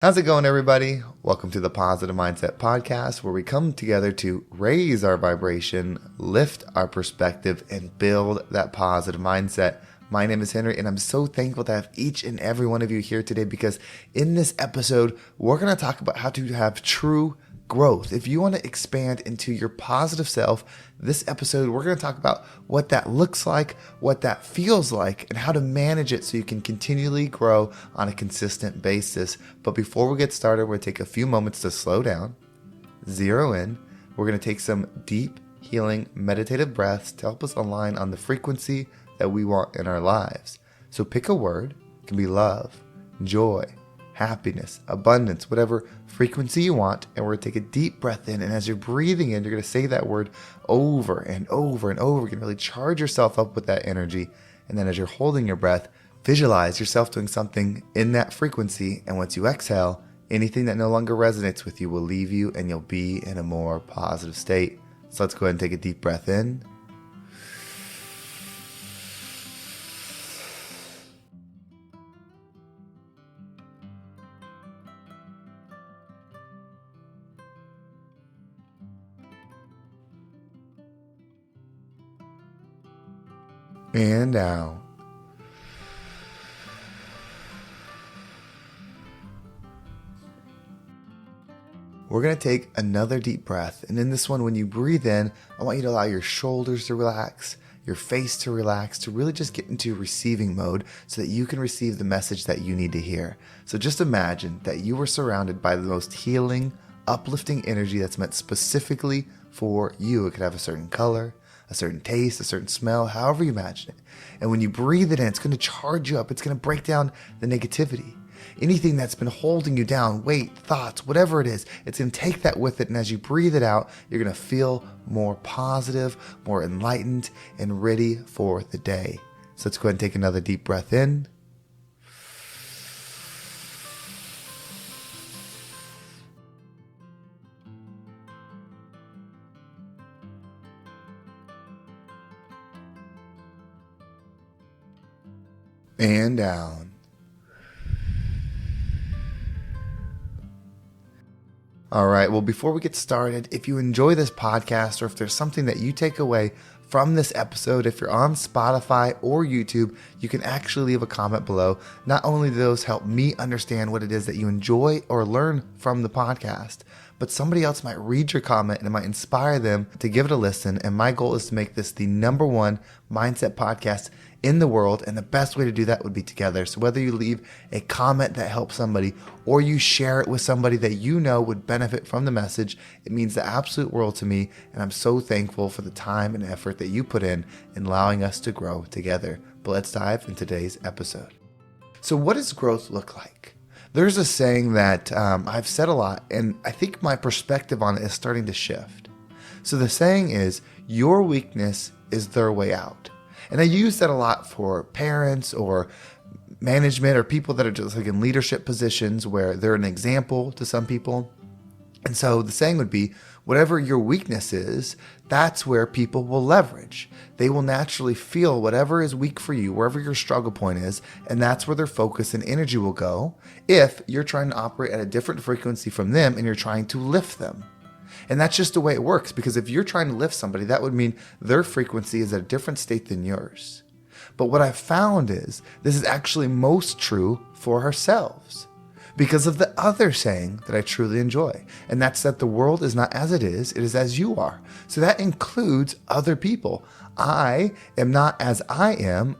How's it going, everybody? Welcome to the Positive Mindset Podcast, where we come together to raise our vibration, lift our perspective, and build that positive mindset. My name is Henry, and I'm so thankful to have each and every one of you here today because in this episode, we're going to talk about how to have true growth. If you want to expand into your positive self, this episode, we're going to talk about what that looks like, what that feels like, and how to manage it so you can continually grow on a consistent basis. But before we get started, we're going to take a few moments to slow down, zero in. We're going to take some deep, healing, meditative breaths to help us align on the frequency that we want in our lives. So pick a word. It can be love, joy, happiness, abundance, whatever frequency you want, and we're going to take a deep breath in, and as you're breathing in, you're going to say that word over and over and over again. Really charge yourself up with that energy, and then as you're holding your breath, visualize yourself doing something in that frequency, and once you exhale, anything that no longer resonates with you will leave you, and you'll be in a more positive state. So let's go ahead and take a deep breath in. And out. We're going to take another deep breath. And in this one, when you breathe in, I want you to allow your shoulders to relax, your face to relax, to really just get into receiving mode so that you can receive the message that you need to hear. So just imagine that you were surrounded by the most healing, uplifting energy that's meant specifically for you. It could have a certain color, a certain taste, a certain smell, however you imagine it. And when you breathe it in, it's going to charge you up. It's going to break down the negativity. Anything that's been holding you down, weight, thoughts, whatever it is, it's going to take that with it. And as you breathe it out, you're going to feel more positive, more enlightened, and ready for the day. So let's go ahead and take another deep breath in. And down. All right, well, before we get started, if you enjoy this podcast or if there's something that you take away from this episode, if you're on Spotify or YouTube, you can actually leave a comment below. Not only do those help me understand what it is that you enjoy or learn from the podcast, but somebody else might read your comment and it might inspire them to give it a listen. And my goal is to make this the #1 mindset podcast in the world, and the best way to do that would be together. So whether you leave a comment that helps somebody or you share it with somebody that you know would benefit from the message, it means the absolute world to me, and I'm so thankful for the time and effort that you put in allowing us to grow together. But let's dive into today's episode. So what does growth look like? There's a saying that I've said a lot, and I think my perspective on it is starting to shift. So the saying is, your weakness is their way out. And I use that a lot for parents or management or people that are just like in leadership positions where they're an example to some people. And so the saying would be, whatever your weakness is, that's where people will leverage. They will naturally feel whatever is weak for you, wherever your struggle point is, and that's where their focus and energy will go if you're trying to operate at a different frequency from them and you're trying to lift them. And that's just the way it works, because if you're trying to lift somebody, that would mean their frequency is at a different state than yours. But what I've found is this is actually most true for ourselves because of the other saying that I truly enjoy. And that's that the world is not as it is as you are. So that includes other people. I am not as I am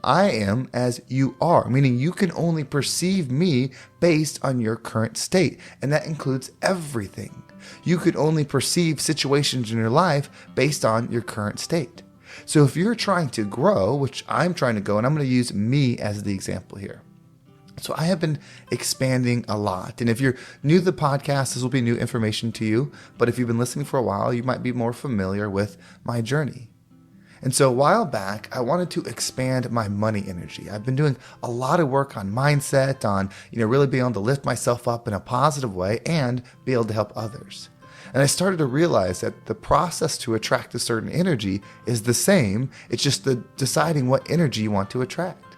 as you are, meaning you can only perceive me based on your current state. And that includes everything. You could only perceive situations in your life based on your current state. So if you're trying to grow, which I'm trying to go, and I'm going to use me as the example here. So I have been expanding a lot. And if you're new to the podcast, this will be new information to you. But if you've been listening for a while, you might be more familiar with my journey. And so a while back, I wanted to expand my money energy. I've been doing a lot of work on mindset, on really being able to lift myself up in a positive way and be able to help others. And I started to realize that the process to attract a certain energy is the same. It's just deciding what energy you want to attract.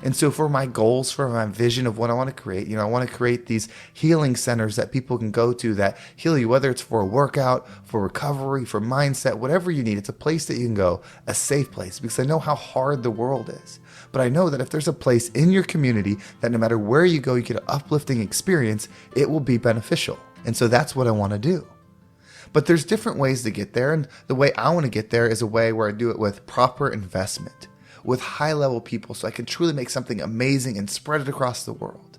And so for my goals, for my vision of what I want to create, I want to create these healing centers that people can go to that heal you, whether it's for a workout, for recovery, for mindset, whatever you need. It's a place that you can go, a safe place, because I know how hard the world is. But I know that if there's a place in your community that no matter where you go, you get an uplifting experience, it will be beneficial. And so that's what I want to do. But there's different ways to get there. And the way I want to get there is a way where I do it with proper investment, with high-level people, so I can truly make something amazing and spread it across the world.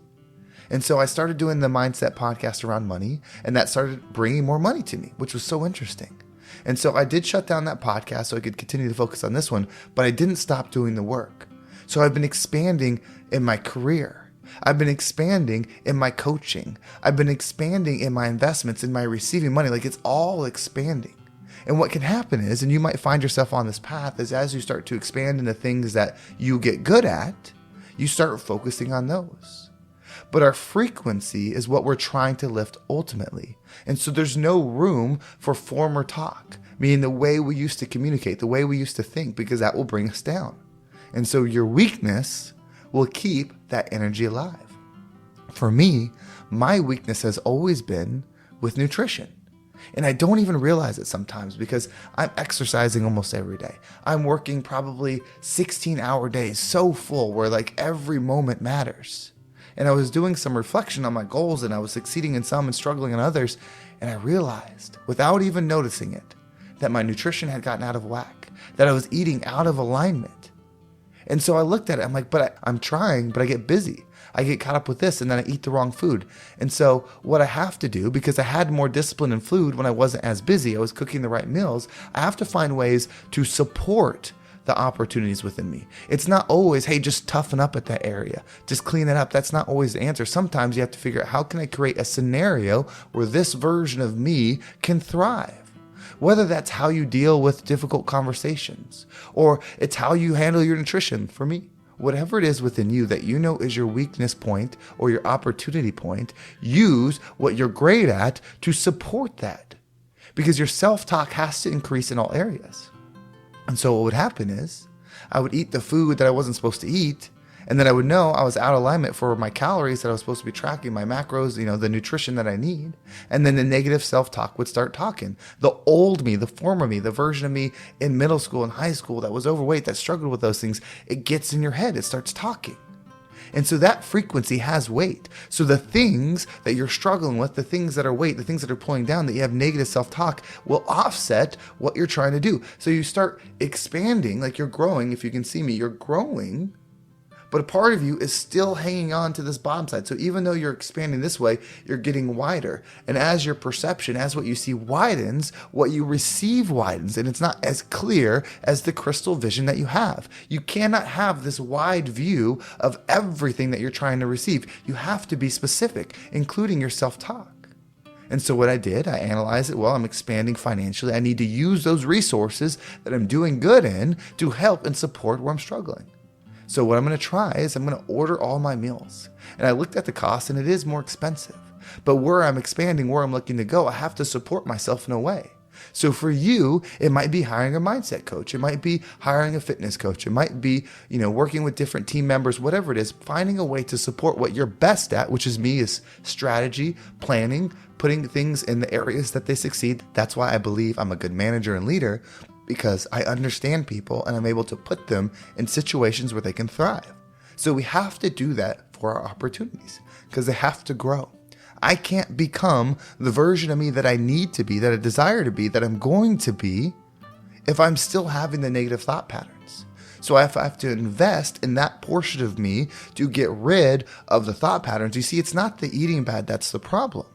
And so I started doing the Mindset podcast around money, and that started bringing more money to me, which was so interesting. And so I did shut down that podcast so I could continue to focus on this one, but I didn't stop doing the work. So I've been expanding in my career. I've been expanding in my coaching. I've been expanding in my investments, in my receiving money. Like, it's all expanding. And what can happen is, and you might find yourself on this path, is as you start to expand into things that you get good at, you start focusing on those. But our frequency is what we're trying to lift ultimately. And so there's no room for former talk, meaning the way we used to communicate, the way we used to think, because that will bring us down. And so your weakness will keep that energy alive. For me, my weakness has always been with nutrition. And I don't even realize it sometimes because I'm exercising almost every day. I'm working probably 16-hour days, so full where like every moment matters. And I was doing some reflection on my goals, and I was succeeding in some and struggling in others. And I realized, without even noticing it, that my nutrition had gotten out of whack, that I was eating out of alignment. And so I looked at it, I'm like, but I'm trying, but I get busy. I get caught up with this, and then I eat the wrong food. And so what I have to do, because I had more discipline in food when I wasn't as busy, I was cooking the right meals, I have to find ways to support the opportunities within me. It's not always, hey, just toughen up at that area. Just clean it up. That's not always the answer. Sometimes you have to figure out, how can I create a scenario where this version of me can thrive? Whether that's how you deal with difficult conversations, or it's how you handle your nutrition. For me, whatever it is within you that you know is your weakness point or your opportunity point, use what you're great at to support that. Because your self-talk has to increase in all areas. And so what would happen is, I would eat the food that I wasn't supposed to eat, and then I would know I was out of alignment for my calories that I was supposed to be tracking, my macros, the nutrition that I need. And then the negative self-talk would start talking. The old me, the former me, the version of me in middle school and high school that was overweight, that struggled with those things, it gets in your head, it starts talking. And so that frequency has weight. So the things that you're struggling with, the things that are weight, the things that are pulling down, that you have negative self-talk, will offset what you're trying to do. So you start expanding, like you're growing. If you can see me, you're growing, but a part of you is still hanging on to this bottom side. So even though you're expanding this way, you're getting wider. And as your perception, as what you see widens, what you receive widens. And it's not as clear as the crystal vision that you have. You cannot have this wide view of everything that you're trying to receive. You have to be specific, including your self-talk. And so what I did, I analyzed it. Well, I'm expanding financially. I need to use those resources that I'm doing good in to help and support where I'm struggling. So what I'm going to try is I'm going to order all my meals. And I looked at the cost, and it is more expensive. But where I'm expanding, where I'm looking to go, I have to support myself in a way. So for you, it might be hiring a mindset coach. It might be hiring a fitness coach. It might be, working with different team members, whatever it is, finding a way to support what you're best at, which is me, is strategy, planning, putting things in the areas that they succeed. That's why I believe I'm a good manager and leader, because I understand people and I'm able to put them in situations where they can thrive. So we have to do that for our opportunities because they have to grow. I can't become the version of me that I need to be, that I desire to be, that I'm going to be, if I'm still having the negative thought patterns. So I have to invest in that portion of me to get rid of the thought patterns. You see, it's not the eating bad that's the problem.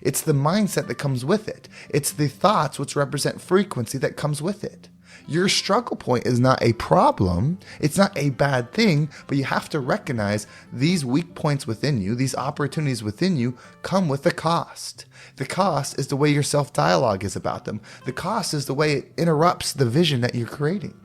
It's the mindset that comes with it. It's the thoughts which represent frequency that comes with it. Your struggle point is not a problem. It's not a bad thing, but you have to recognize these weak points within you, these opportunities within you come with a cost. The cost is the way your self-dialogue is about them. The cost is the way it interrupts the vision that you're creating.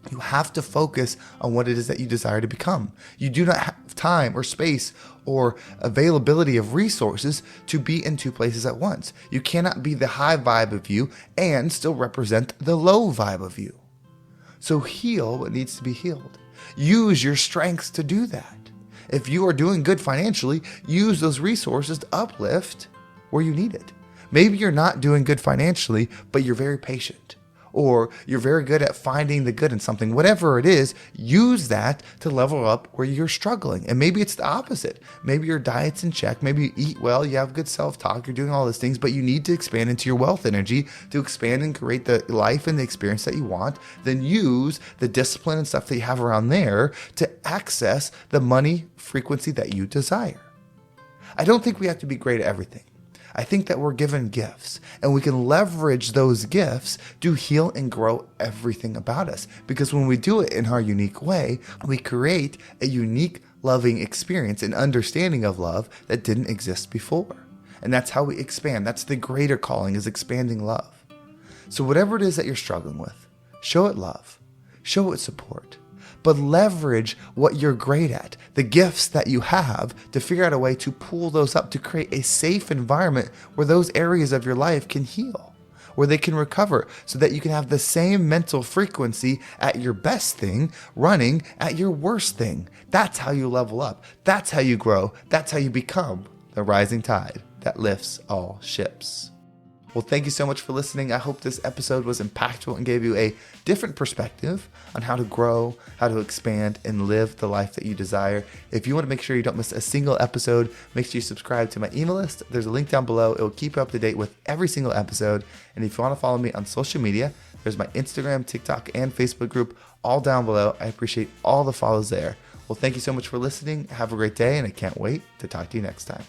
You have to focus on what it is that you desire to become. You do not have time or space or availability of resources to be in two places at once. You cannot be the high vibe of you and still represent the low vibe of you. So heal what needs to be healed. Use your strengths to do that. If you are doing good financially, use those resources to uplift where you need it. Maybe you're not doing good financially, but you're very patient, or you're very good at finding the good in something. Whatever it is, use that to level up where you're struggling. And maybe it's the opposite. Maybe your diet's in check. Maybe you eat well, you have good self-talk, you're doing all these things, but you need to expand into your wealth energy to expand and create the life and the experience that you want. Then use the discipline and stuff that you have around there to access the money frequency that you desire. I don't think we have to be great at everything. I think that we're given gifts, and we can leverage those gifts to heal and grow everything about us. Because when we do it in our unique way, we create a unique loving experience and understanding of love that didn't exist before. And that's how we expand. That's the greater calling, is expanding love. So whatever it is that you're struggling with, show it love, show it support. But leverage what you're great at, the gifts that you have, to figure out a way to pull those up, to create a safe environment where those areas of your life can heal, where they can recover, so that you can have the same mental frequency at your best thing running at your worst thing. That's how you level up. That's how you grow. That's how you become the rising tide that lifts all ships. Well, thank you so much for listening. I hope this episode was impactful and gave you a different perspective on how to grow, how to expand, and live the life that you desire. If you want to make sure you don't miss a single episode, make sure you subscribe to my email list. There's a link down below. It will keep you up to date with every single episode. And if you want to follow me on social media, there's my Instagram, TikTok, and Facebook group all down below. I appreciate all the follows there. Well, thank you so much for listening. Have a great day, and I can't wait to talk to you next time.